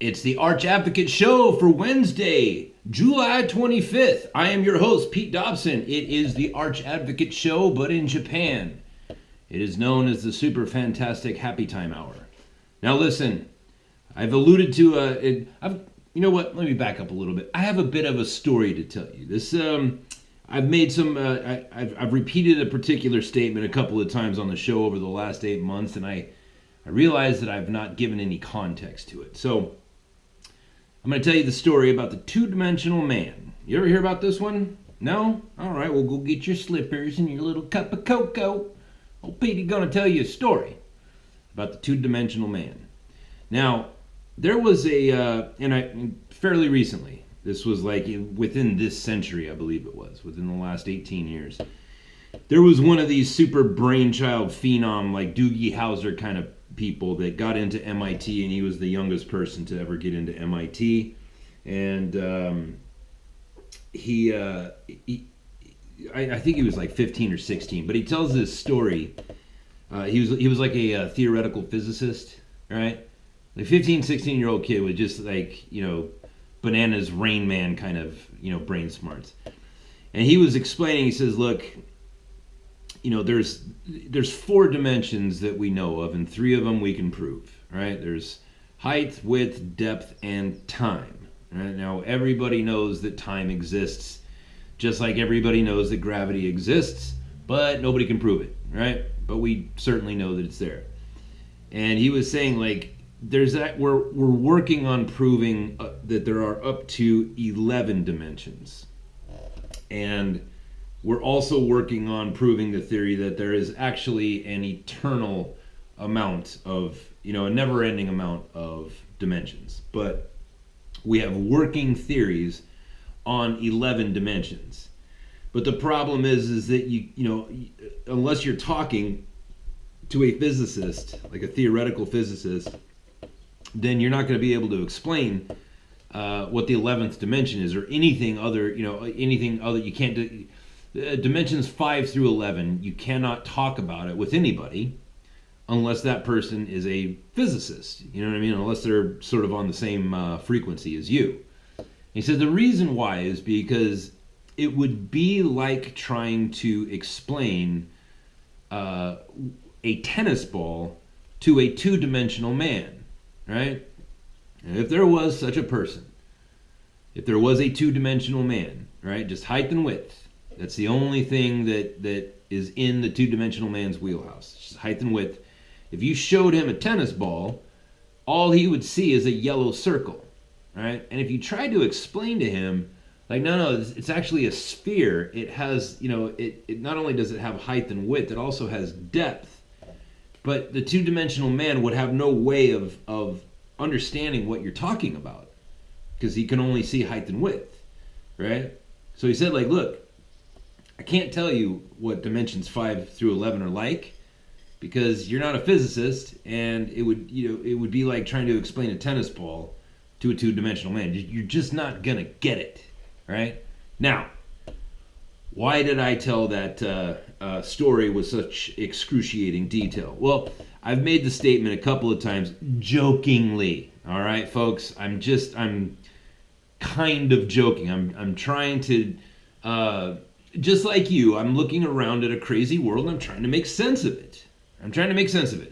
It's the Arch Advocate Show for Wednesday, July 25th. I am your host, Pete Dobson. It is the Arch Advocate Show, but in Japan. It is known as the Super Fantastic Happy Time Hour. Now listen, I've alluded to, you know what, let me back up a little bit. I have a bit of a story to tell you. This, I've made some, I've repeated a particular statement a couple of times on the show over the last 8 months, and I realize that I've not given any context to it. So, I'm going to tell you the story about the two-dimensional man. You ever hear about this one? No? All right, well, go get your slippers and your little cup of cocoa. Old Petey's going to tell you a story about the two-dimensional man. Now, there was fairly recently, this was like within this century, I believe it was, within the last 18 years, there was one of these super brainchild phenom, like Doogie Howser kind of people that got into MIT, and he was the youngest person to ever get into MIT. And I think he was like 15 or 16, but he tells this story. He was like a theoretical physicist, right? Like 15, 16-year-old kid with just like, bananas Rain Man kind of, brain smarts. And he was explaining, he says, look, there's 4 dimensions that we know of, and 3 of them we can prove, right? There's height, width, depth, and time. Right? Now, everybody knows that time exists, just like everybody knows that gravity exists, but nobody can prove it, right? But we certainly know that it's there. And he was saying, like, we're working on proving that there are up to 11 dimensions. And we're also working on proving the theory that there is actually an eternal amount of, a never-ending amount of dimensions. But we have working theories on 11 dimensions. But the problem is that unless you're talking to a physicist, like a theoretical physicist, then you're not going to be able to explain what the 11th dimension is, or anything other. You can't do. Dimensions 5 through 11, you cannot talk about it with anybody unless that person is a physicist. You know what I mean? Unless they're sort of on the same frequency as you. He said the reason why is because it would be like trying to explain a tennis ball to a two-dimensional man, right? And if there was such a person, if there was a two-dimensional man, right, just height and width, that's the only thing that is in the two-dimensional man's wheelhouse. It's just height and width. If you showed him a tennis ball, all he would see is a yellow circle, right? And if you tried to explain to him, like, no, it's actually a sphere. It has, it not only does it have height and width, it also has depth. But the two-dimensional man would have no way of understanding what you're talking about because he can only see height and width, right? So he said, like, look, I can't tell you what dimensions 5 through 11 are like because you're not a physicist, and it would be like trying to explain a tennis ball to a two-dimensional man. You're just not gonna get it, right? Now, why did I tell that story with such excruciating detail? Well, I've made the statement a couple of times jokingly. All right, folks, I'm kind of joking. I'm trying to. Just like you, I'm looking around at a crazy world and I'm trying to make sense of it.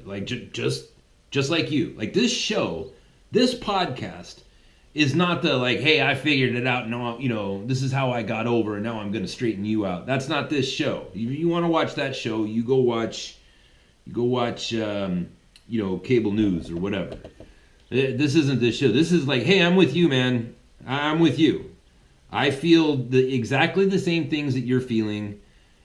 Like, just like you. Like, this show, this podcast is not the, like, hey, I figured it out, now, this is how I got over, and now I'm going to straighten you out. That's not this show. You want to watch that show, you go watch, cable news or whatever. This isn't this show. This is like, hey, I'm with you, man. I'm with you. I feel exactly the same things that you're feeling,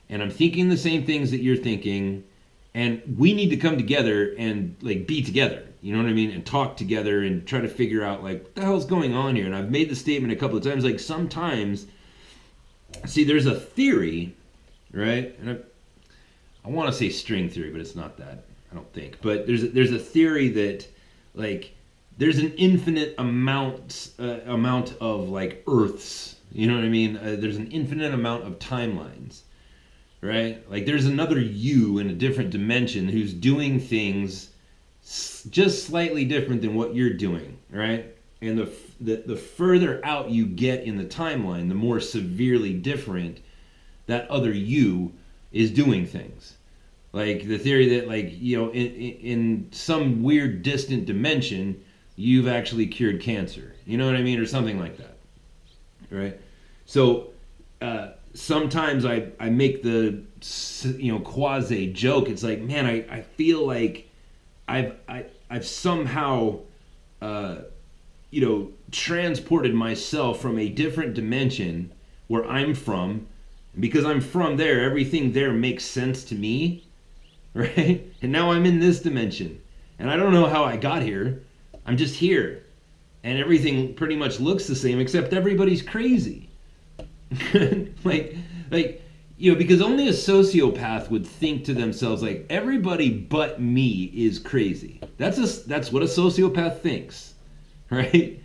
and I'm thinking the same things that you're thinking, and we need to come together and, like, be together, you know what I mean, and talk together and try to figure out, like, what the hell's going on here. And I've made the statement a couple of times, like, sometimes, see, there's a theory, right, and I want to say string theory, but it's not that, I don't think, but there's a theory that, like, there's an infinite amount of, like, Earths. You know what I mean? There's an infinite amount of timelines, right? Like, there's another you in a different dimension who's doing things just slightly different than what you're doing, right? And the further out you get in the timeline, the more severely different that other you is doing things. Like the theory that, like, you know, in some weird distant dimension, you've actually cured cancer. You know what I mean? Or something like that. Right? So sometimes I make the, you know, quasi joke. It's like, man, I feel like I've somehow you know, transported myself from a different dimension where I'm from. And because I'm from there, everything there makes sense to me, right? And now I'm in this dimension. And I don't know how I got here. I'm just here. And everything pretty much looks the same, except everybody's crazy. like, you know, because only a sociopath would think to themselves, like, everybody but me is crazy. That's what a sociopath thinks. Right?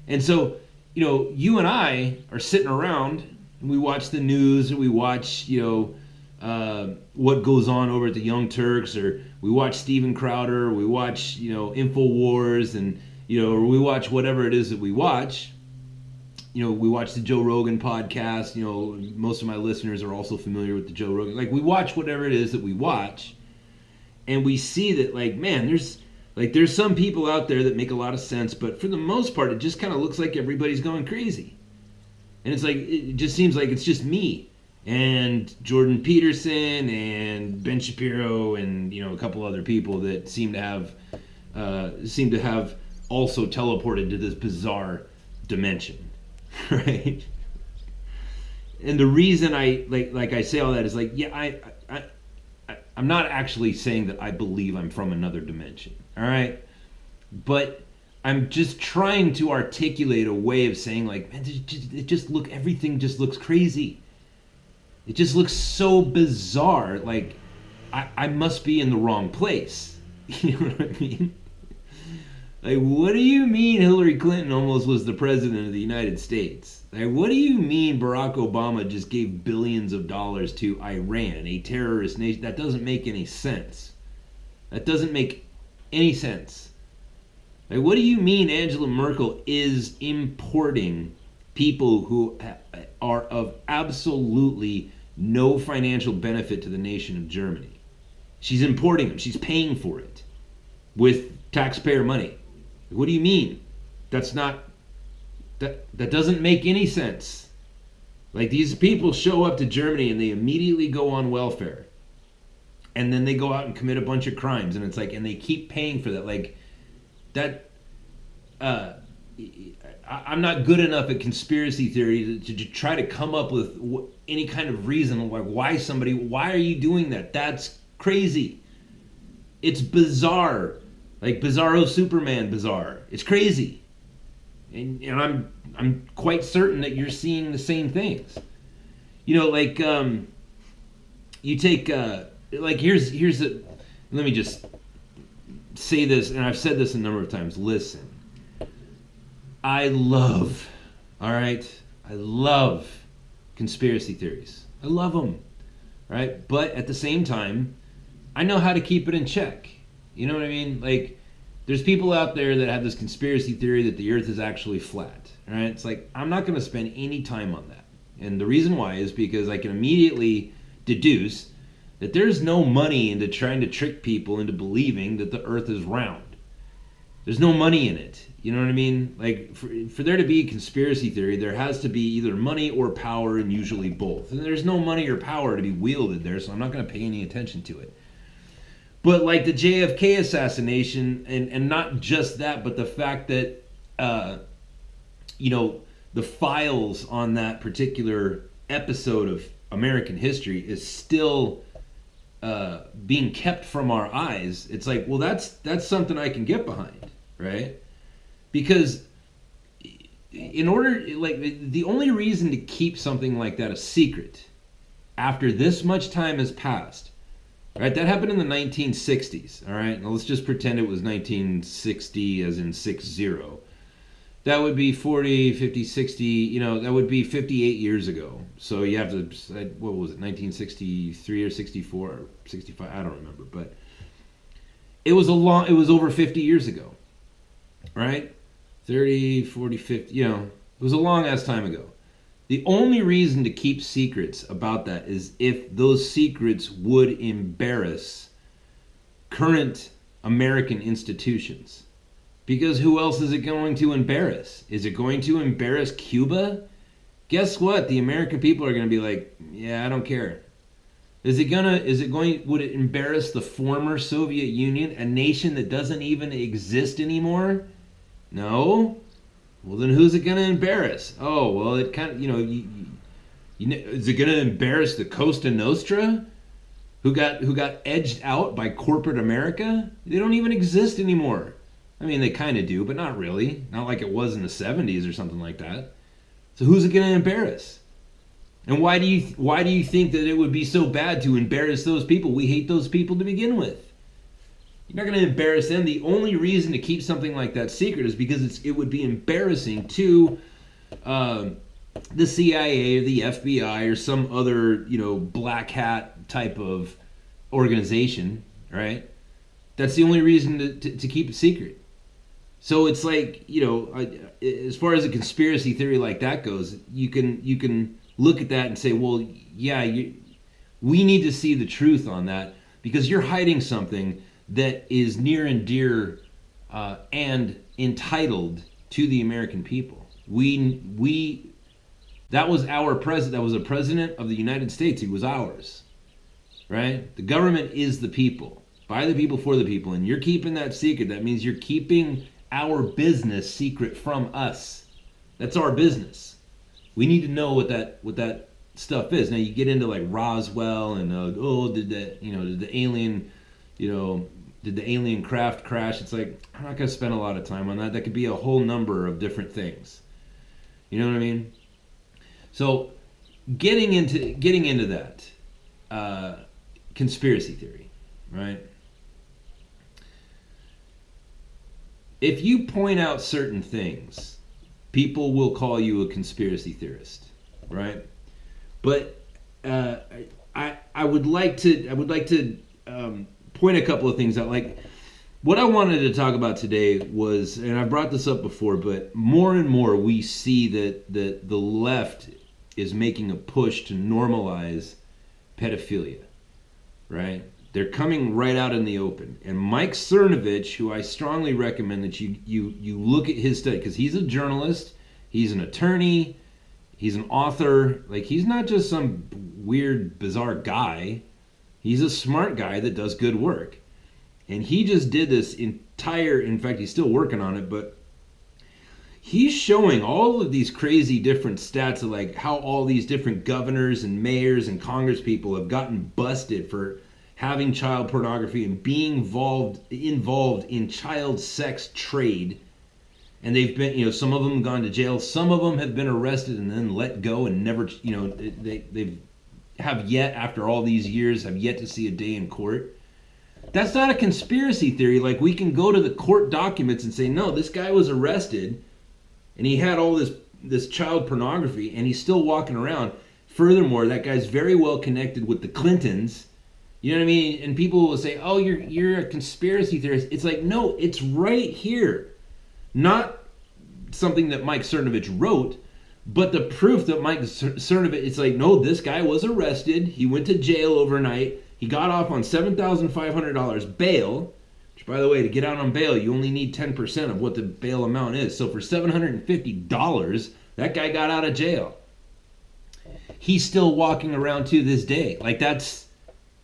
And so, you know, you and I are sitting around and we watch the news, or we watch, you know, what goes on over at the Young Turks, or we watch Steven Crowder, we watch, you know, InfoWars, and, you know, or we watch whatever it is that we watch. You know, we watch the Joe Rogan podcast. You know, most of my listeners are also familiar with the Joe Rogan. Like, we watch whatever it is that we watch, and we see that, like, man, there's some people out there that make a lot of sense, but for the most part, it just kind of looks like everybody's going crazy. And it's like, it just seems like it's just me and Jordan Peterson and Ben Shapiro and, you know, a couple other people that seem to have also teleported to this bizarre dimension, right? And the reason I like I say all that is, like, yeah, I'm not actually saying that I believe I'm from another dimension, all right? But I'm just trying to articulate a way of saying, like, man, everything just looks crazy. It just looks so bizarre. Like, I must be in the wrong place. You know what I mean? Like, what do you mean Hillary Clinton almost was the president of the United States? Like, what do you mean Barack Obama just gave billions of dollars to Iran, a terrorist nation? That doesn't make any sense. That doesn't make any sense. Like, what do you mean Angela Merkel is importing people who are of absolutely no financial benefit to the nation of Germany? She's importing them. She's paying for it with taxpayer money. What do you mean? That doesn't make any sense. Like, these people show up to Germany and they immediately go on welfare. And then they go out and commit a bunch of crimes, and it's like, and they keep paying for that. Like, that, I'm not good enough at conspiracy theory to try to come up with any kind of reason, like, why are you doing that? That's crazy. It's bizarre. Like Bizarro Superman bizarre. It's crazy. And I'm quite certain that you're seeing the same things. You know, like, you take, like, here's the, let me just say this, and I've said this a number of times. Listen, I love conspiracy theories. I love them, right? But at the same time, I know how to keep it in check. You know what I mean? Like, there's people out there that have this conspiracy theory that the earth is actually flat, right? It's like, I'm not going to spend any time on that. And the reason why is because I can immediately deduce that there's no money into trying to trick people into believing that the earth is round. There's no money in it. You know what I mean? Like, for there to be a conspiracy theory, there has to be either money or power, and usually both. And there's no money or power to be wielded there, so I'm not going to pay any attention to it. But like the JFK assassination, and not just that, but the fact that, you know, the files on that particular episode of American history is still being kept from our eyes. It's like, well, that's something I can get behind, right? Because in order, like, the only reason to keep something like that a secret after this much time has passed, right? That happened in the 1960s, all right? Now let's just pretend it was 1960 as in 60. That would be 40, 50, 60, you know, that would be 58 years ago. So you have to, what was it, 1963 or 64 or 65, I don't remember, but it was over 50 years ago, right? 30, 40, 50, you know, it was a long ass time ago. The only reason to keep secrets about that is if those secrets would embarrass current American institutions. Because who else is it going to embarrass? Is it going to embarrass Cuba? Guess what? The American people are going to be like, yeah, I don't care. Would it embarrass the former Soviet Union, a nation that doesn't even exist anymore? No. Well, then who's it going to embarrass? Oh, well, it kind of, is it going to embarrass the Costa Nostra, who got edged out by corporate America? They don't even exist anymore. I mean, they kind of do, but not really. Not like it was in the 70s or something like that. So who's it going to embarrass? And why do you think that it would be so bad to embarrass those people? We hate those people to begin with. You're not going to embarrass them. The only reason to keep something like that secret is because it would be embarrassing to the CIA or the FBI or some other, black hat type of organization, right? That's the only reason to keep it secret. So it's like, as far as a conspiracy theory like that goes, you can look at that and say, well, yeah, we need to see the truth on that because you're hiding something that is near and dear and entitled to the American people. That was our president. That was a president of the United States. He was ours, right? The government is the people, by the people, for the people, and you're keeping that secret. That means you're keeping our business secret from us. That's our business. We need to know what that stuff is. Now you get into like Roswell and did the alien craft crash? It's like, I'm not gonna spend a lot of time on that. That could be a whole number of different things. You know what I mean? So getting into that conspiracy theory, right? If you point out certain things, people will call you a conspiracy theorist, right? But I would like to point a couple of things out. Like what I wanted to talk about today was, and I brought this up before, but more and more we see that the left is making a push to normalize pedophilia, right? They're coming right out in the open. And Mike Cernovich, who I strongly recommend that you look at his study, because he's a journalist, he's an attorney, he's an author. Like, he's not just some weird, bizarre guy. He's a smart guy that does good work. And he just did this in fact, he's still working on it, but he's showing all of these crazy different stats of like how all these different governors and mayors and congress people have gotten busted for having child pornography and being involved in child sex trade. And they've been, some of them have gone to jail. Some of them have been arrested and then let go and never, they've have yet, after all these years, have yet to see a day in court. That's not a conspiracy theory. Like, we can go to the court documents and say, no, this guy was arrested and he had all this child pornography and he's still walking around. Furthermore, that guy's very well connected with the Clintons. You know what I mean? And people will say, oh, you're a conspiracy theorist. It's like, no, it's right here. Not something that Mike Cernovich wrote, but the proof that Mike Cernovich, it's like, no, this guy was arrested. He went to jail overnight. He got off on $7,500 bail, which, by the way, to get out on bail, you only need 10% of what the bail amount is. So for $750, that guy got out of jail. He's still walking around to this day. Like, that's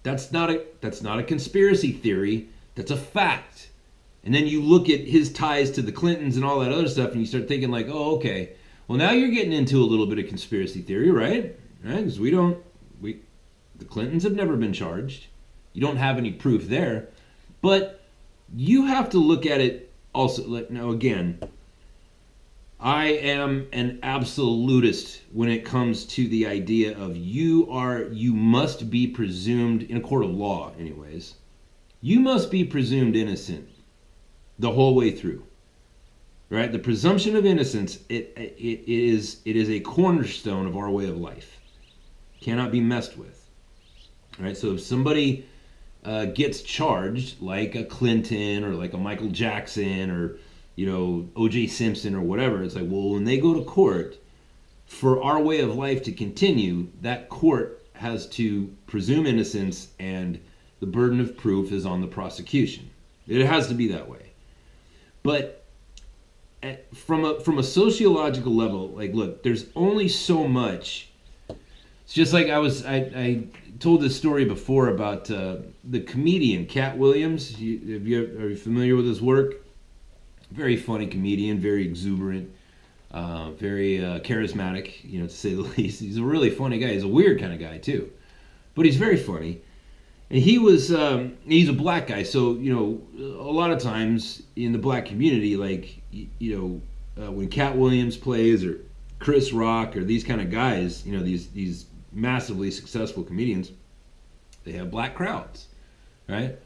not a conspiracy theory. That's a fact. And then you look at his ties to the Clintons and all that other stuff, and you start thinking like, oh, okay. Well, now you're getting into a little bit of conspiracy theory, right? Because the Clintons have never been charged. You don't have any proof there. But you have to look at it also. Like, now, again, I am an absolutist when it comes to the idea of you must be presumed, in a court of law anyways, you must be presumed innocent the whole way through. Right? The presumption of innocence, it is a cornerstone of our way of life. Cannot be messed with. Right? So if somebody gets charged, like a Clinton or like a Michael Jackson or O.J. Simpson or whatever. It's like, well, when they go to court, for our way of life to continue, that court has to presume innocence, and the burden of proof is on the prosecution. It has to be that way. But from a sociological level, like, look, there's only so much. It's just like I told this story before about the comedian Katt Williams. Are you familiar with his work? Very funny comedian, very exuberant, very charismatic, to say the least. He's a really funny guy. He's a weird kind of guy too, but he's very funny. And he's a black guy, so a lot of times in the black community, like when Katt Williams plays, or Chris Rock, or these kind of guys, these massively successful comedians, they have black crowds, right?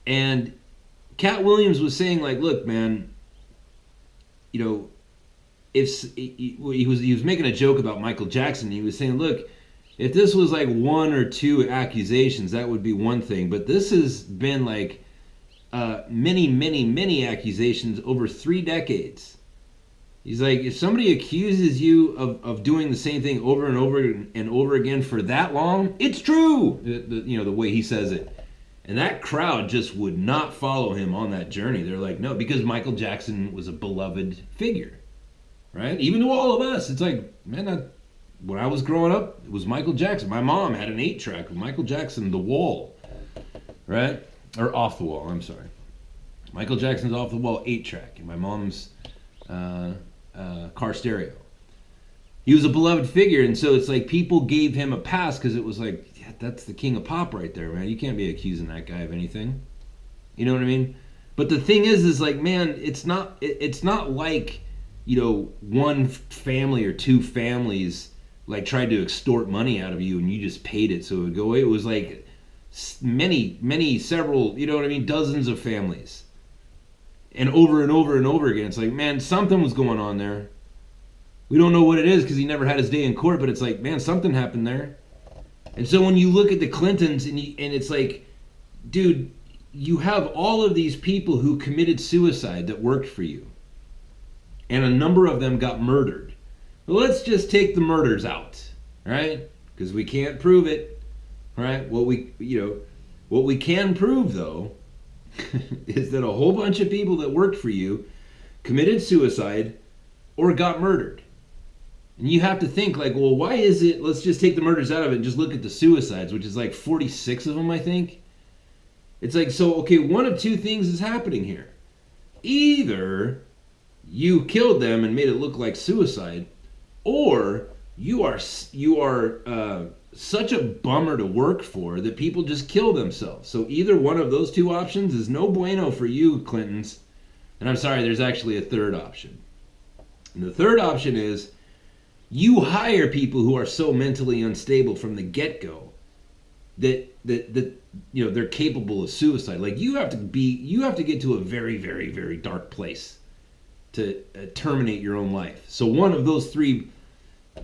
And Katt Williams was saying, like, look, man, if he was making a joke about Michael Jackson. He was saying, look, if this was like one or two accusations, that would be one thing, but this has been like many accusations over 3 decades. He's like, if somebody accuses you of doing the same thing over and over and over again for that long, it's true. The way he says it. And that crowd just would not follow him on that journey. They're like, no, because Michael Jackson was a beloved figure, right? Even to all of us, it's like, man, when I was growing up, it was Michael Jackson. My mom had an 8-track of Michael Jackson, The Wall, right? Or Off the Wall, I'm sorry. Michael Jackson's Off the Wall 8-track in my mom's car stereo. He was a beloved figure, and so it's like people gave him a pass because it was like, yeah, that's the king of pop right there, man. You can't be accusing that guy of anything. You know what I mean? But the thing is like, man, it's not like, one family or two families like tried to extort money out of you and you just paid it so it would go away. It was like several, dozens of families. And over and over and over again, it's like, man, something was going on there. We don't know what it is because he never had his day in court, but it's like, man, something happened there. And so when you look at the Clintons and it's like, dude, you have all of these people who committed suicide that worked for you. And a number of them got murdered. Well, let's just take the murders out, right? Because we can't prove it, right? What we can prove, though, is that a whole bunch of people that worked for you committed suicide or got murdered. And you have to think, like, well, why is it, let's just take the murders out of it and just look at the suicides, which is like 46 of them, I think. It's like, so, okay, one of two things is happening here. Either you killed them and made it look like suicide, or you are such a bummer to work for that people just kill themselves. So either one of those two options is no bueno for you, Clintons. And I'm sorry, there's actually a third option. And the third option is you hire people who are so mentally unstable from the get-go that they're capable of suicide. Like, you have to get to a very, very, very dark place to terminate your own life. So one of those three,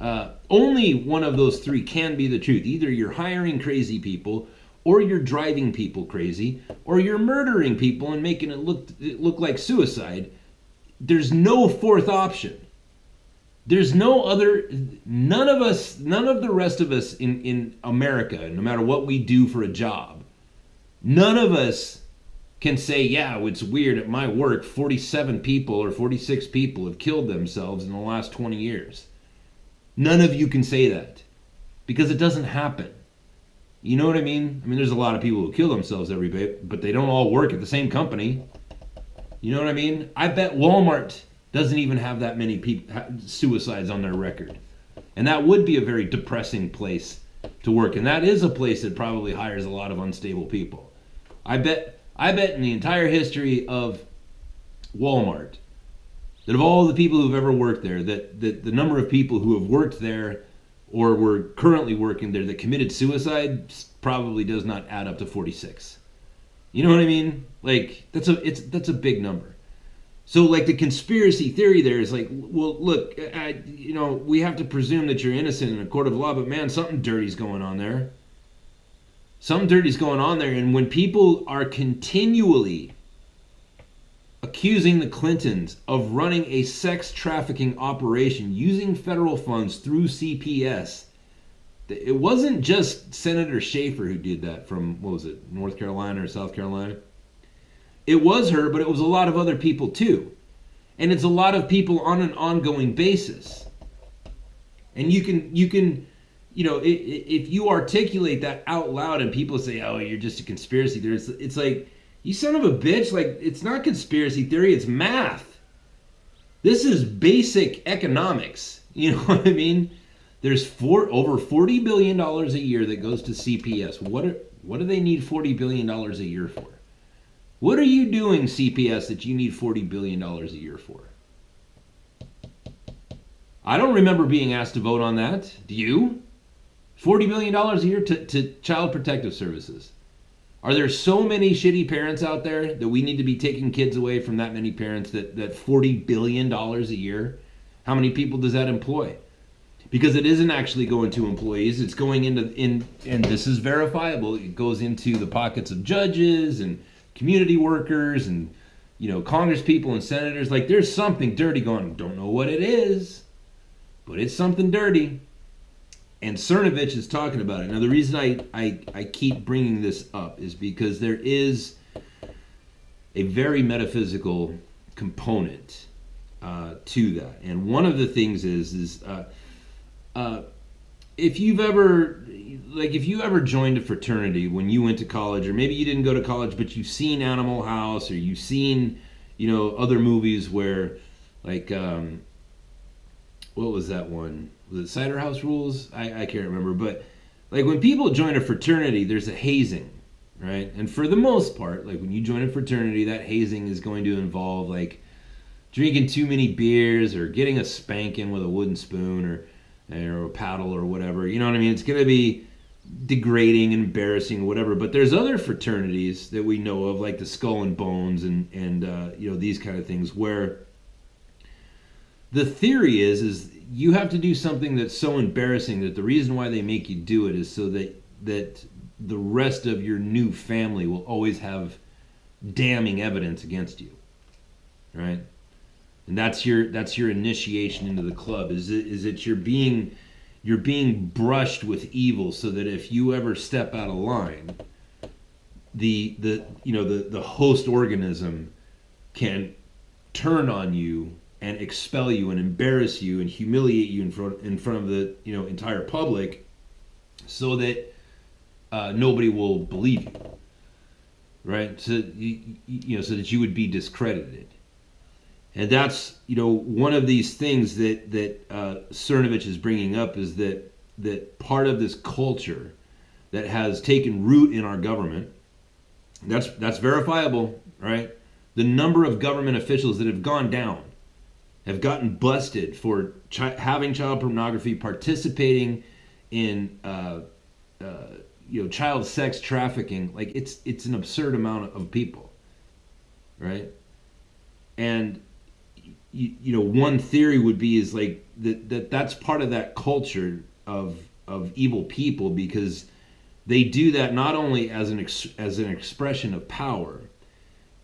only one of those three can be the truth. Either you're hiring crazy people, or you're driving people crazy, or you're murdering people and making it look like suicide. There's no fourth option. There's no other, none of the rest of us in America, no matter what we do for a job, none of us can say, yeah, it's weird at my work, 47 people or 46 people have killed themselves in the last 20 years. None of you can say that because it doesn't happen. You know what I mean? I mean, there's a lot of people who kill themselves every day, but they don't all work at the same company. You know what I mean? I bet Walmart doesn't even have that many suicides on their record. And that would be a very depressing place to work. And that is a place that probably hires a lot of unstable people. I bet in the entire history of Walmart, that of all the people who've ever worked there, that the number of people who have worked there or were currently working there that committed suicide probably does not add up to 46. You know what I mean? Like, that's a big number. So, like, the conspiracy theory there is like, well, look, we have to presume that you're innocent in a court of law, but man, something dirty's going on there. Something dirty's going on there, and when people are continually accusing the Clintons of running a sex trafficking operation using federal funds through CPS. It wasn't just Senator Schaefer who did that from, what was it, North Carolina or South Carolina? It was her, but it was a lot of other people too. And it's a lot of people on an ongoing basis. And you can, if you articulate that out loud and people say, oh, you're just a conspiracy theorist, it's like, you son of a bitch, like, it's not conspiracy theory, it's math. This is basic economics. You know what I mean? There's over $40 billion a year that goes to CPS. What do they need $40 billion a year for? What are you doing, CPS, that you need $40 billion a year for? I don't remember being asked to vote on that. Do you? $40 billion a year to Child Protective Services. Are there so many shitty parents out there that we need to be taking kids away from that many parents that $40 billion a year? How many people does that employ? Because it isn't actually going to employees. It's going and this is verifiable. It goes into the pockets of judges and community workers and, Congress people and senators. Like, there's something dirty going on. Don't know what it is, but it's something dirty. And Cernovich is talking about it. Now, the reason I keep bringing this up is because there is a very metaphysical component to that. And one of the things is if you ever joined a fraternity when you went to college, or maybe you didn't go to college, but you've seen Animal House, or you've seen, other movies where, like, what was that one? Was it Cider House Rules? I can't remember. But, like, when people join a fraternity, there's a hazing, right? And for the most part, like, when you join a fraternity, that hazing is going to involve, like, drinking too many beers or getting a spanking with a wooden spoon or a paddle or whatever. You know what I mean? It's going to be degrading and embarrassing or whatever. But there's other fraternities that we know of, like the Skull and Bones and these kind of things, where the theory is you have to do something that's so embarrassing that the reason why they make you do it is so that the rest of your new family will always have damning evidence against you, right? And that's your initiation into the club. Is that you're being brushed with evil, so that if you ever step out of line, the host organism can turn on you and expel you and embarrass you and humiliate you in front of the entire public, so that nobody will believe you, right? So so that you would be discredited. And that's, one of these things that Cernovich is bringing up, is that part of this culture that has taken root in our government, that's verifiable, right? The number of government officials that have gone down, have gotten busted for having child pornography, participating in child sex trafficking. Like, it's an absurd amount of people, right? And one theory would be is like that's part of that culture of evil people, because they do that not only as an expression of power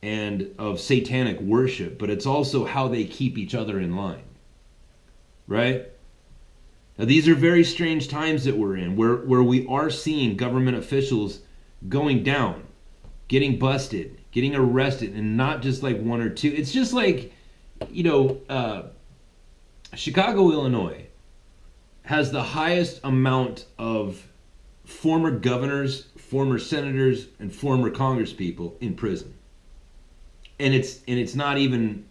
and of satanic worship, but it's also how they keep each other in line, right? Now, these are very strange times that we're in, where we are seeing government officials going down, getting busted, getting arrested, and not just like one or two. It's just like, Chicago, Illinois has the highest amount of former governors, former senators, and former congresspeople in prison. And it's not even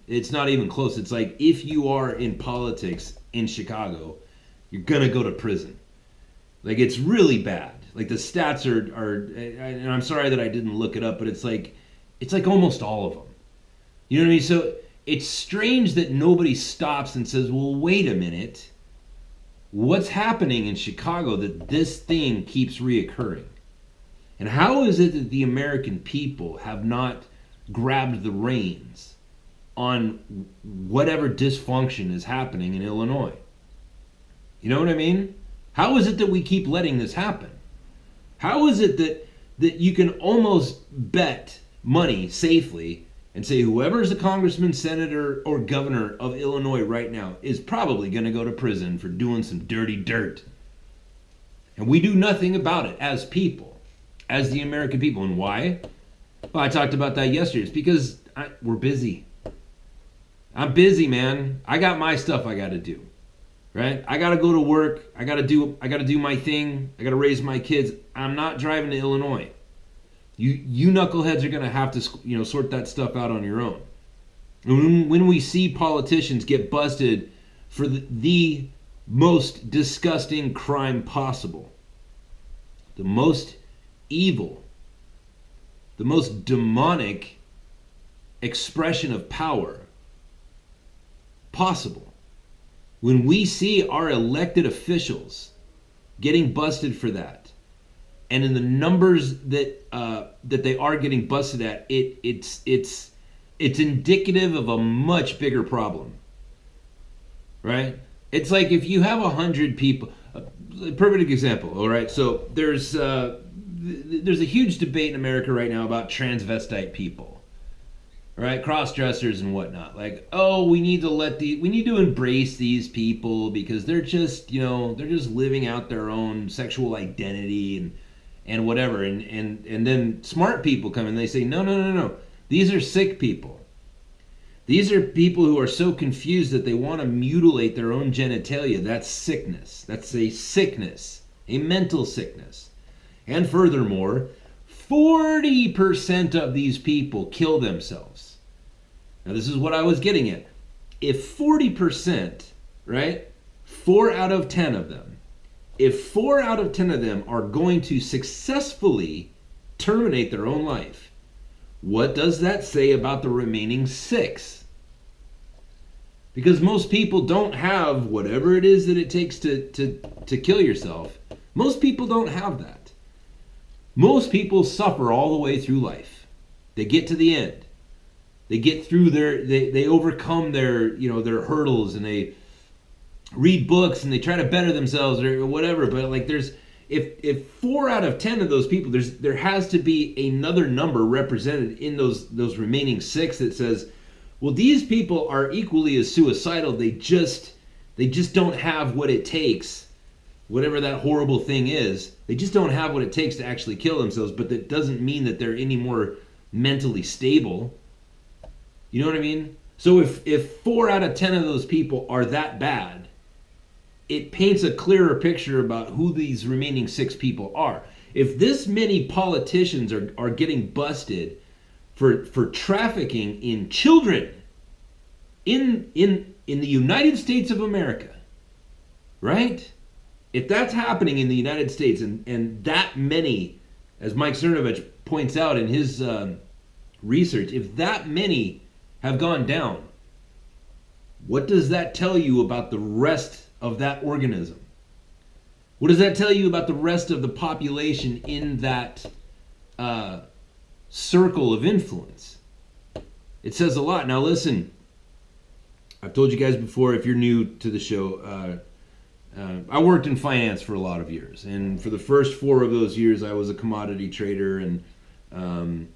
close. It's like, if you are in politics in Chicago, you're gonna go to prison. Like, it's really bad. Like, the stats are and I'm sorry that I didn't look it up, but it's like almost all of them. You know what I mean? So it's strange that nobody stops and says, well, wait a minute. What's happening in Chicago that this thing keeps reoccurring? And how is it that the American people have not grabbed the reins on whatever dysfunction is happening in Illinois? You know what I mean? How is it that we keep letting this happen? How is it that you can almost bet money safely and say whoever's the congressman, senator, or governor of Illinois right now is probably going to go to prison for doing some dirty dirt. And we do nothing about it as people, as the American people. And why? Well, I talked about that yesterday. It's because we're busy. I'm busy, man. I got my stuff I got to do, right? I got to go to work. I got to do my thing. I got to raise my kids. I'm not driving to Illinois. You knuckleheads are going to have to, sort that stuff out on your own. And when we see politicians get busted for the most disgusting crime possible, the most evil, the most demonic expression of power possible, when we see our elected officials getting busted for that, and in the numbers that they are getting busted at, it's indicative of a much bigger problem, right? It's like if you have 100 people. A perfect example. All right, so there's a huge debate in America right now about transvestite people, right? Cross-dressers and whatnot. Like, oh, we need to embrace these people because they're just living out their own sexual identity and whatever. And then smart people come and they say, no. These are sick people. These are people who are so confused that they want to mutilate their own genitalia. That's sickness. That's a sickness, a mental sickness. And furthermore, 40% of these people kill themselves. Now, this is what I was getting at. If 40%, right, 4 out of 10 of them, if 4 out of 10 of them are going to successfully terminate their own life, what does that say about the remaining 6? Because most people don't have whatever it is that it takes to kill yourself. Most people don't have that. Most people suffer all the way through life. They get to the end. They get through they overcome their hurdles, and they read books and they try to better themselves or whatever. But like if 4 out of 10 of those people, there has to be another number represented in those remaining 6 that says, well, these people are equally as suicidal. They just don't have what it takes, whatever that horrible thing is. They just don't have what it takes to actually kill themselves. But that doesn't mean that they're any more mentally stable. You know what I mean? So if 4 out of 10 of those people are that bad, it paints a clearer picture about who these remaining 6 people are. If this many politicians are getting busted for trafficking in children in the United States of America, right? If that's happening in the United States and that many, as Mike Cernovich points out in his research, if that many have gone down, what does that tell you about the rest of that organism? What does that tell you about the rest of the population in that circle of influence? It says a lot. Now listen, I've told you guys before, if you're new to the show, I worked in finance for a lot of years, and for the first 4 of those years I was a commodity trader, and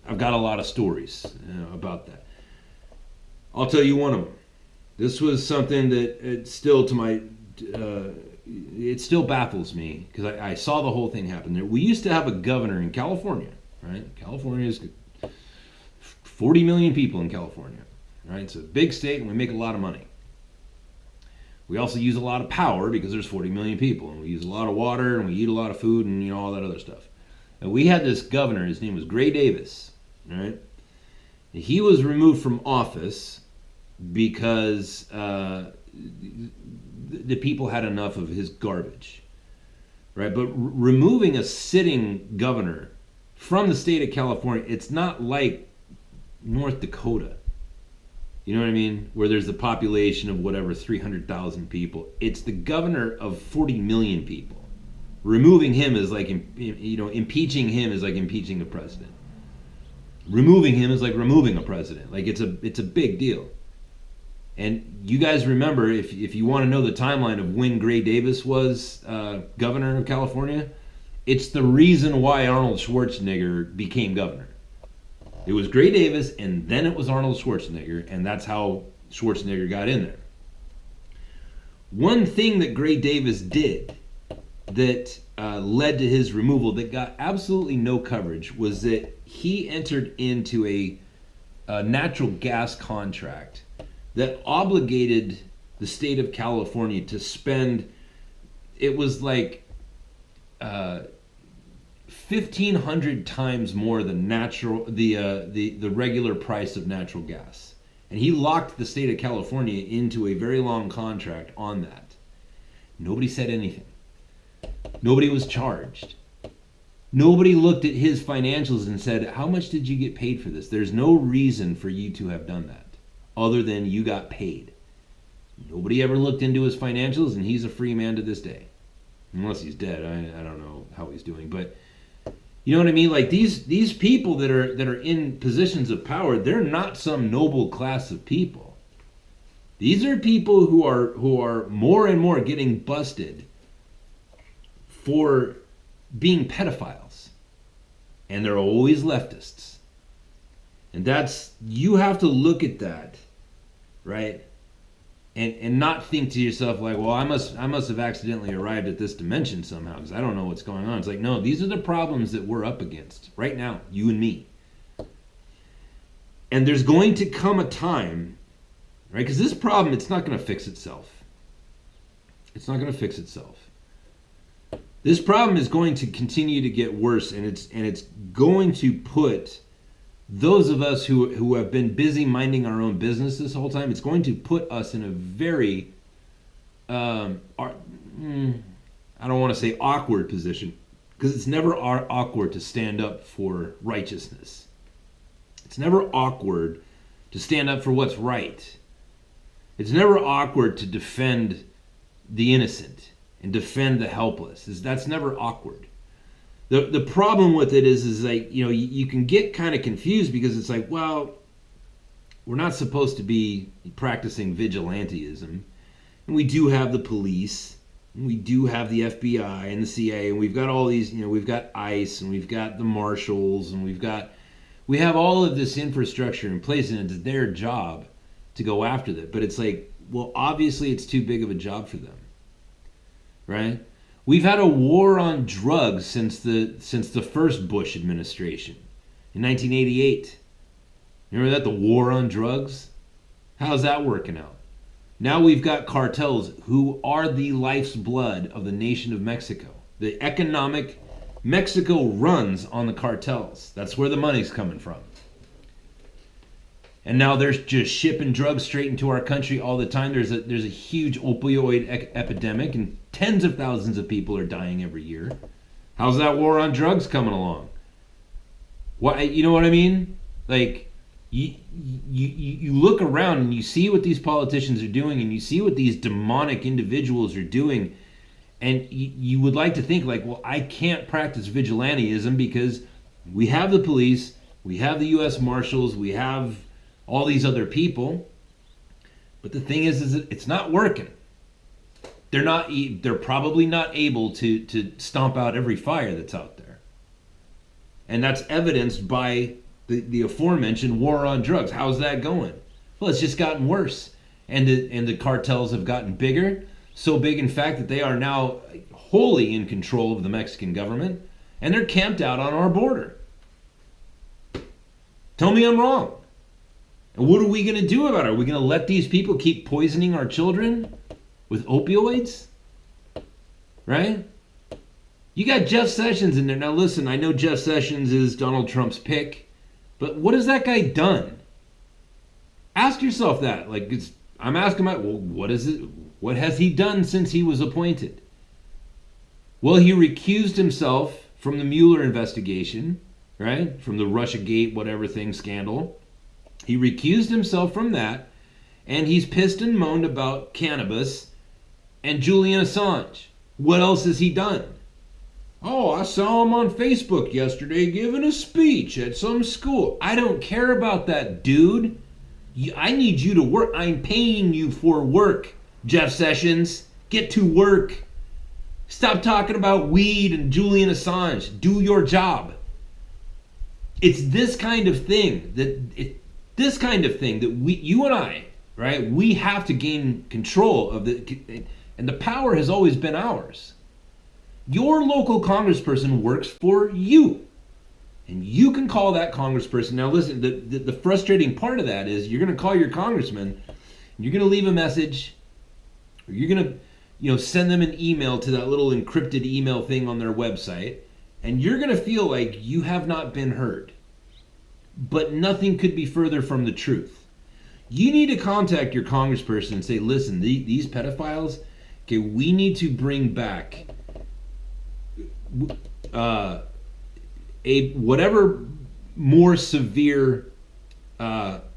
I've got a lot of stories about that. I'll tell you one of them. This was something that it still baffles me, because I saw the whole thing happen there. We used to have a governor in California, right? California is 40 million people in California, right? It's a big state and we make a lot of money. We also use a lot of power because there's 40 million people, and we use a lot of water and we eat a lot of food and all that other stuff. And we had this governor, his name was Gray Davis, right? He was removed from office because the people had enough of his garbage, right? But removing a sitting governor from the state of California, it's not like North Dakota, you know what I mean, where there's a population of whatever 300,000 people. It's the governor of 40 million people. Removing him is like, impeaching him is like impeaching a president. Removing him is like removing a president. Like it's a big deal. And you guys remember, if you want to know the timeline of when Gray Davis was governor of California, it's the reason why Arnold Schwarzenegger became governor. It was Gray Davis, and then it was Arnold Schwarzenegger, and that's how Schwarzenegger got in there. One thing that Gray Davis did that led to his removal that got absolutely no coverage was that he entered into a natural gas contract that obligated the state of California to spend, it was like 1,500 times more than the regular price of natural gas. And he locked the state of California into a very long contract on that. Nobody said anything. Nobody was charged. Nobody looked at his financials and said, how much did you get paid for this? There's no reason for you to have done that other than you got paid. Nobody ever looked into his financials, and he's a free man to this day. Unless he's dead. I don't know how he's doing. But you know what I mean? Like these people that are in positions of power, they're not some noble class of people. These are people who are more and more getting busted for being pedophiles. And they're always leftists. And you have to look at that, right? And not think to yourself like, well, I must have accidentally arrived at this dimension somehow because I don't know what's going on. It's like, no, these are the problems that we're up against right now, you and me. And there's going to come a time, right? Because this problem, it's not going to fix itself. It's not going to fix itself. This problem is going to continue to get worse, and it's going to put those of us who have been busy minding our own business this whole time, it's going to put us in a very, I don't want to say awkward position, because it's never awkward to stand up for righteousness. It's never awkward to stand up for what's right. It's never awkward to defend the innocent and defend the helpless. That's never awkward. The problem with it is like, you know, you can get kind of confused because it's like, well, we're not supposed to be practicing vigilantism. And we do have the police, and we do have the FBI and the CIA, and we've got all these, you know, we've got ICE, and we've got the marshals, and we have all of this infrastructure in place, and it's their job to go after that. But it's like, well, obviously it's too big of a job for them, right? We've had a war on drugs since the first Bush administration in 1988. Remember that, the war on drugs? How's that working out? Now we've got cartels who are the life's blood of the nation of Mexico. The economic, Mexico runs on the cartels. That's where the money's coming from. And now they're just shipping drugs straight into our country all the time. There's a huge opioid epidemic, and tens of thousands of people are dying every year. How's that war on drugs coming along? Why, you know what I mean? Like, you look around and you see what these politicians are doing, and you see what these demonic individuals are doing, and you would like to think like, well, I can't practice vigilantism because we have the police, we have the U.S. Marshals, we have all these other people. But the thing is that it's not working. They're probably not able to stomp out every fire that's out there. And that's evidenced by the aforementioned war on drugs. How's that going? Well, it's just gotten worse. And the cartels have gotten bigger. So big, in fact, that they are now wholly in control of the Mexican government. And they're camped out on our border. Tell me I'm wrong. And what are we going to do about it? Are we going to let these people keep poisoning our children with opioids? Right? You got Jeff Sessions in there. Now listen, I know Jeff Sessions is Donald Trump's pick, but what has that guy done? Ask yourself that. Like, I'm asking well, what has he done since he was appointed? Well, he recused himself from the Mueller investigation, right? From the Russiagate, whatever thing, scandal. He recused himself from that, and he's pissed and moaned about cannabis and Julian Assange. What else has he done? Oh, I saw him on Facebook yesterday giving a speech at some school. I don't care about that, dude. I need you to work. I'm paying you for work, Jeff Sessions. Get to work. Stop talking about weed and Julian Assange. Do your job. It's this kind of thing that you and I, right? We have to gain control of and the power has always been ours. Your local congressperson works for you. And you can call that congressperson. Now listen, the frustrating part of that is you're going to call your congressman, and you're going to leave a message, or you're going to send them an email to that little encrypted email thing on their website, and you're going to feel like you have not been heard. But nothing could be further from the truth. You need to contact your congressperson and say, listen, these pedophiles, okay, we need to bring back a whatever more severe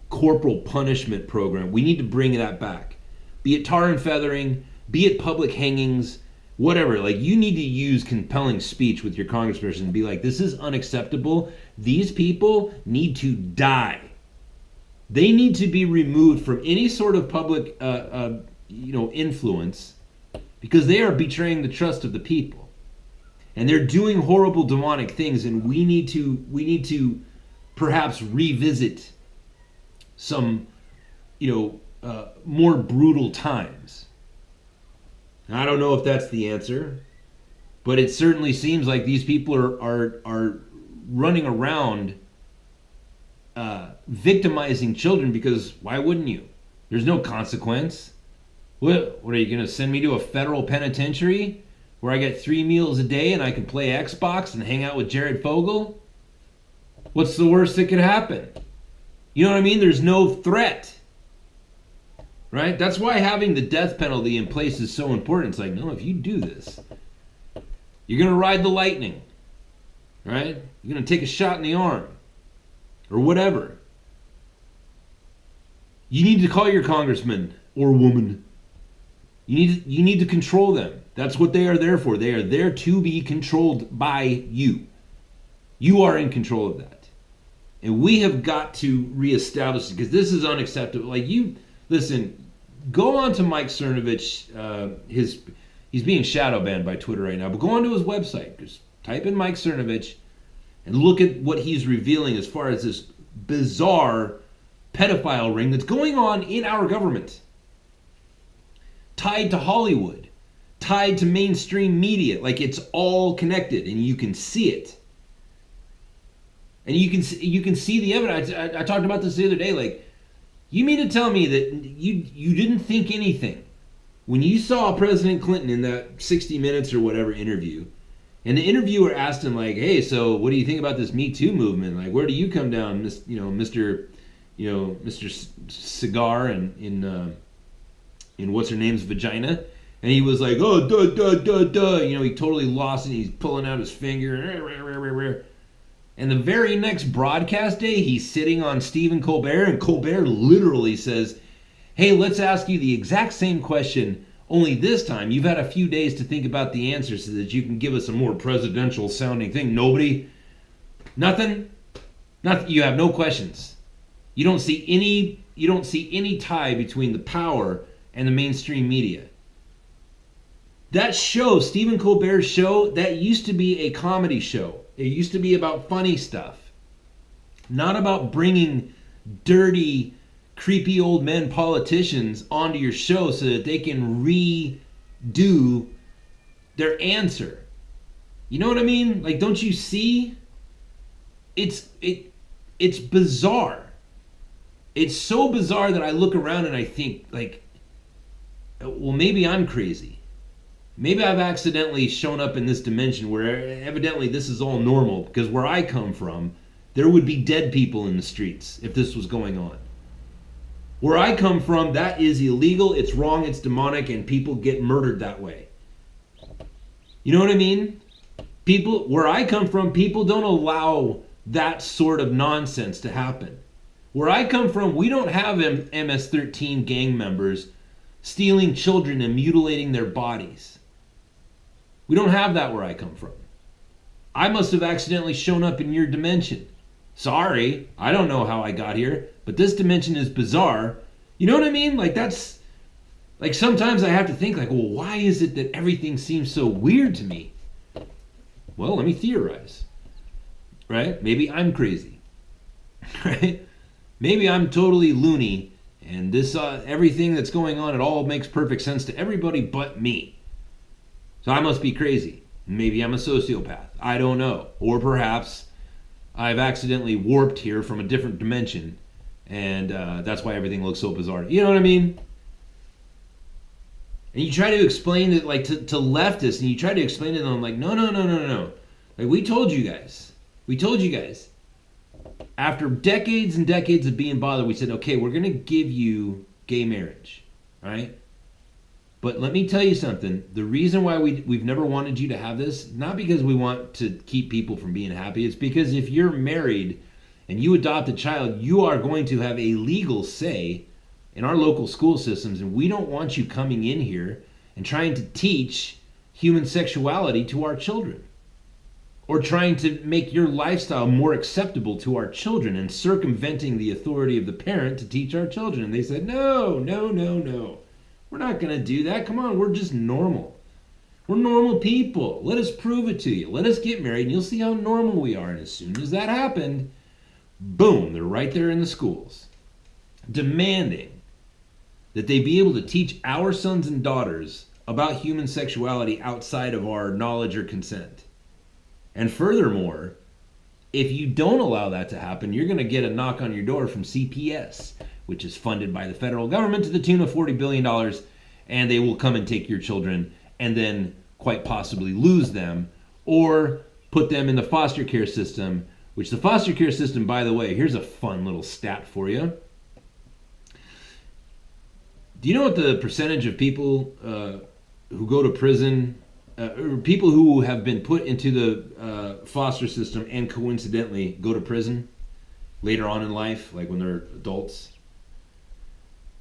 corporal punishment program. We need to bring that back. Be it tar and feathering, be it public hangings, whatever. Like, you need to use compelling speech with your congressperson and be like, this is unacceptable. These people need to die. They need to be removed from any sort of public influence, because they are betraying the trust of the people. And they're doing horrible demonic things, and we need to perhaps revisit some more brutal times. I don't know if that's the answer, but it certainly seems like these people are running around victimizing children, because why wouldn't you? There's no consequence. What are you going to send me to a federal penitentiary where I get 3 meals a day and I can play Xbox and hang out with Jared Fogle? What's the worst that could happen? You know what I mean? There's no threat. Right? That's why having the death penalty in place is so important. It's like, no, if you do this, you're going to ride the lightning. Right? You're going to take a shot in the arm. Or whatever. You need to call your congressman or woman. You need to control them. That's what they are there for. They are there to be controlled by you. You are in control of that. And we have got to reestablish it, because this is unacceptable. Like, listen, go on to Mike Cernovich. He's being shadow banned by Twitter right now, but go onto his website. Just type in Mike Cernovich and look at what he's revealing as far as this bizarre pedophile ring that's going on in our government. Tied to Hollywood, tied to mainstream media. Like, it's all connected, and you can see it. And you can see the evidence. I talked about this the other day. Like, you mean to tell me that you didn't think anything when you saw President Clinton in that 60 Minutes or whatever interview, and the interviewer asked him, like, hey, so what do you think about this Me Too movement? Like, where do you come down, Mr. Cigar in what's her name's vagina? And he was like, oh, duh. He totally lost it. He's pulling out his finger. And the very next broadcast day, he's sitting on Stephen Colbert, and Colbert literally says, hey, let's ask you the exact same question, only this time you've had a few days to think about the answer so that you can give us a more presidential sounding thing. Nothing. You have no questions. You don't see any tie between the power and the mainstream media. That show, Stephen Colbert's show, that used to be a comedy show. It used to be about funny stuff. Not about bringing dirty, creepy old men politicians onto your show so that they can redo their answer. You know what I mean? Like, don't you see? It's bizarre. It's so bizarre that I look around and I think, like, well, maybe I'm crazy. Maybe I've accidentally shown up in this dimension where evidently this is all normal, because where I come from, there would be dead people in the streets if this was going on. Where I come from, that is illegal, it's wrong, it's demonic, and people get murdered that way. You know what I mean? Where I come from, people don't allow that sort of nonsense to happen. Where I come from, we don't have MS-13 gang members stealing children and mutilating their bodies. We don't have that where I come from. I must have accidentally shown up in your dimension. Sorry, I don't know how I got here, but this dimension is bizarre. You know what I mean? Like, that's, like, sometimes I have to think, like, well, why is it that everything seems so weird to me? Well, let me theorize. Right? Maybe I'm crazy. right? Maybe I'm totally loony, and this everything that's going on, it all makes perfect sense to everybody but me. So I must be crazy. Maybe I'm a sociopath. I don't know. Or perhaps I've accidentally warped here from a different dimension, and that's why everything looks so bizarre. You know what I mean? And you try to explain it like to leftists, and you try to explain it to them like, no. Like, we told you guys. After decades and decades of being bothered, we said, okay, we're going to give you gay marriage, right? But let me tell you something. The reason why we've never wanted you to have this, not because we want to keep people from being happy, it's because if you're married and you adopt a child, you are going to have a legal say in our local school systems, and we don't want you coming in here and trying to teach human sexuality to our children, or trying to make your lifestyle more acceptable to our children and circumventing the authority of the parent to teach our children. And they said, no. We're not going to do that. Come on, we're just normal. We're normal people. Let us prove it to you. Let us get married and you'll see how normal we are. And as soon as that happened, boom, they're right there in the schools, demanding that they be able to teach our sons and daughters about human sexuality outside of our knowledge or consent. And furthermore, if you don't allow that to happen, you're going to get a knock on your door from CPS, which is funded by the federal government to the tune of $40 billion, and they will come and take your children and then quite possibly lose them or put them in the foster care system, which the foster care system, by the way, here's a fun little stat for you. Do you know what the percentage of people who go to prison, or people who have been put into the foster system and coincidentally go to prison later on in life, like when they're adults?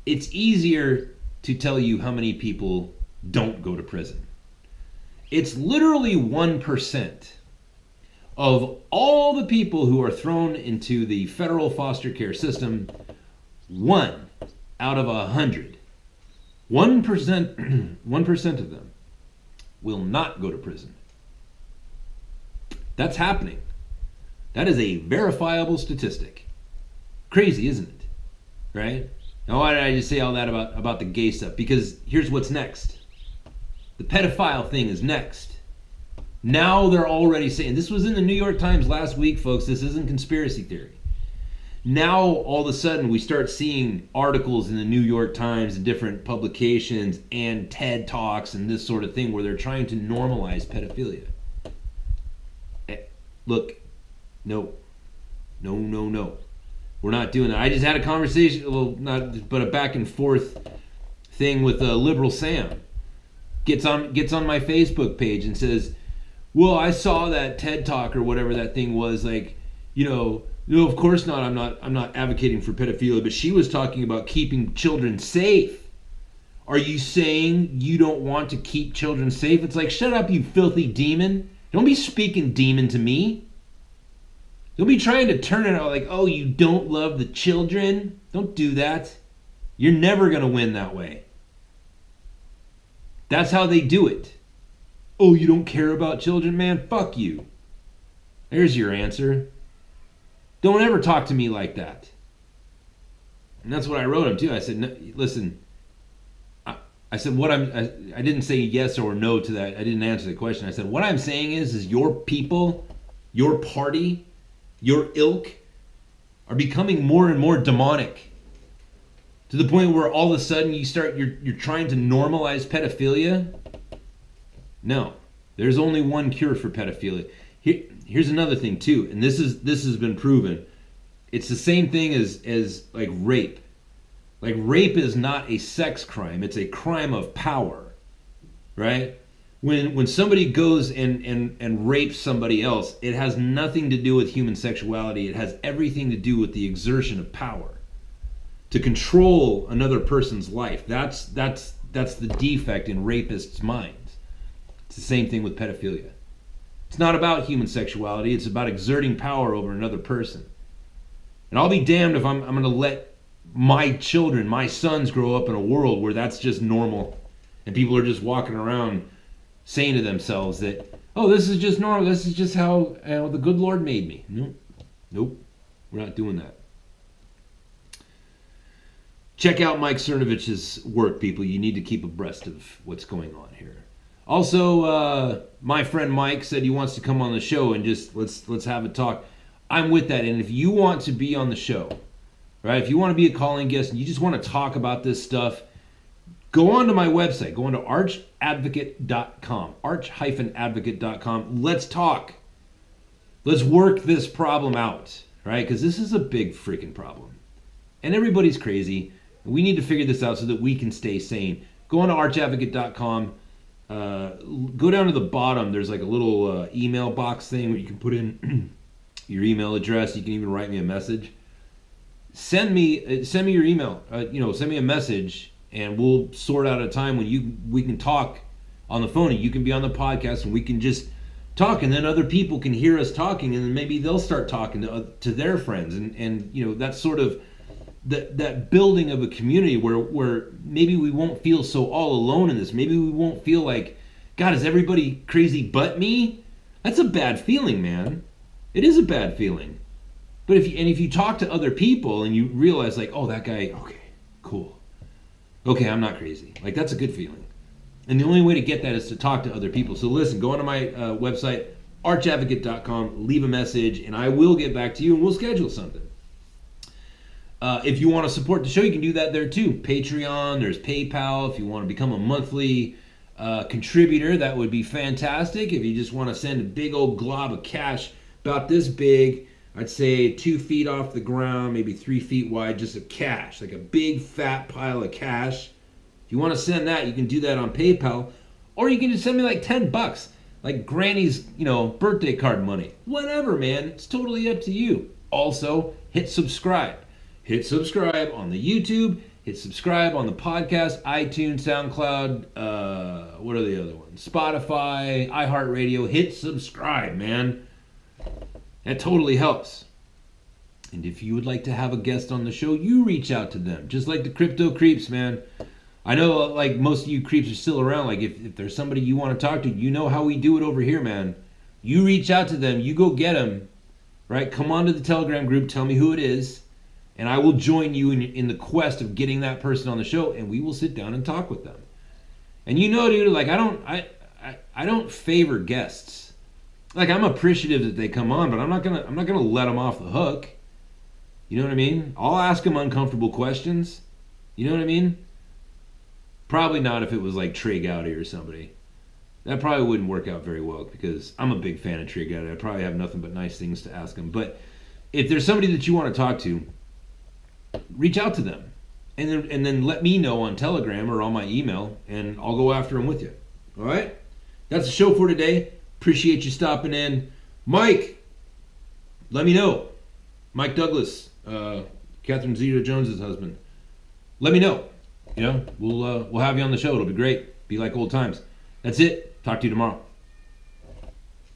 It's easier to tell you how many people don't go to prison. It's literally 1% of all the people who are thrown into the federal foster care system. 1 out of 100. 1% of them will not go to prison. That's happening. That is a verifiable statistic. Crazy, isn't it? Right? Now, why did I just say all that about the gay stuff? Because here's what's next. The pedophile thing is next. Now they're already saying, this was in the New York Times last week, folks. This isn't conspiracy theory. Now, all of a sudden, we start seeing articles in the New York Times and different publications and TED Talks and this sort of thing where they're trying to normalize pedophilia. Look, no. We're not doing that. I just had a conversation, but a back and forth thing with Liberal Sam. Gets on my Facebook page and says, well, I saw that TED Talk or whatever that thing was, like, no, of course not. I'm not advocating for pedophilia, but she was talking about keeping children safe. Are you saying you don't want to keep children safe? It's like, shut up, you filthy demon. Don't be speaking demon to me. Don't be trying to turn it out like, oh, you don't love the children. Don't do that. You're never going to win that way. That's how they do it. Oh, you don't care about children, man? Fuck you. There's your answer. Don't ever talk to me like that. And that's what I wrote him too. I said, no, listen, I said I didn't say yes or no to that. I didn't answer the question. I said, what I'm saying is your people, your party, your ilk are becoming more and more demonic to the point where all of a sudden you're trying to normalize pedophilia. No, there's only one cure for pedophilia. Here's another thing too, and this has been proven. It's the same thing as like rape. Like, rape is not a sex crime, it's a crime of power. Right? When somebody goes and rapes somebody else, it has nothing to do with human sexuality. It has everything to do with the exertion of power to control another person's life. That's the defect in rapists' minds. It's the same thing with pedophilia. It's not about human sexuality. It's about exerting power over another person. And I'll be damned if I'm going to let my children, my sons, grow up in a world where that's just normal and people are just walking around saying to themselves that, oh, this is just normal. This is just how the good Lord made me. Nope. We're not doing that. Check out Mike Cernovich's work, people. You need to keep abreast of what's going on here. Also, my friend Mike said he wants to come on the show and just let's have a talk. I'm with that. And if you want to be on the show, right? If you want to be a calling guest and you just want to talk about this stuff, go on to my website. Go on to archadvocate.com. Arch-advocate.com. Let's talk. Let's work this problem out, right? Because this is a big freaking problem. And everybody's crazy. We need to figure this out so that we can stay sane. Go on to archadvocate.com. Go down to the bottom. There's like a little email box thing where you can put in your email address. You can even write me a message. Send me your email. Send me a message, and we'll sort out a time when we can talk on the phone, and you can be on the podcast, and we can just talk, and then other people can hear us talking, and then maybe they'll start talking to their friends, and that's sort of that building of a community where maybe we won't feel so all alone in this. Maybe we won't feel like, God, is everybody crazy but me? That's a bad feeling, man. It is a bad feeling. But if you talk to other people and you realize like, oh, that guy, okay, cool. Okay, I'm not crazy. Like, that's a good feeling. And the only way to get that is to talk to other people. So listen, go onto my website, archadvocate.com, leave a message, and I will get back to you and we'll schedule something. If you want to support the show, you can do that there too. Patreon, there's PayPal. If you want to become a monthly contributor, that would be fantastic. If you just want to send a big old glob of cash about this big, I'd say 2 feet off the ground, maybe 3 feet wide, just of cash, like a big fat pile of cash. If you want to send that, you can do that on PayPal, or you can just send me like $10, like Granny's, birthday card money. Whatever, man. It's totally up to you. Also, hit subscribe. Hit subscribe on the YouTube. Hit subscribe on the podcast, iTunes, SoundCloud, what are the other ones? Spotify, iHeartRadio. Hit subscribe, man. That totally helps. And if you would like to have a guest on the show, you reach out to them. Just like the crypto creeps, man. I know like most of you creeps are still around. Like if there's somebody you want to talk to, you know how we do it over here, man. You reach out to them. You go get them. Right? Come on to the Telegram group. Tell me who it is. And I will join you in the quest of getting that person on the show. And we will sit down and talk with them. And dude, like I don't favor guests. Like, I'm appreciative that they come on, but I'm not gonna let them off the hook. You know what I mean? I'll ask them uncomfortable questions. You know what I mean? Probably not if it was like Trey Gowdy or somebody. That probably wouldn't work out very well because I'm a big fan of Trey Gowdy. I probably have nothing but nice things to ask him. But if there's somebody that you want to talk to, reach out to them. And then let me know on Telegram or on my email, and I'll go after them with you. All right? That's the show for today. Appreciate you stopping in. Mike, let me know. Mike Douglas, Catherine Zeta-Jones's husband. Let me know. We'll have you on the show. It'll be great. Be like old times. That's it. Talk to you tomorrow.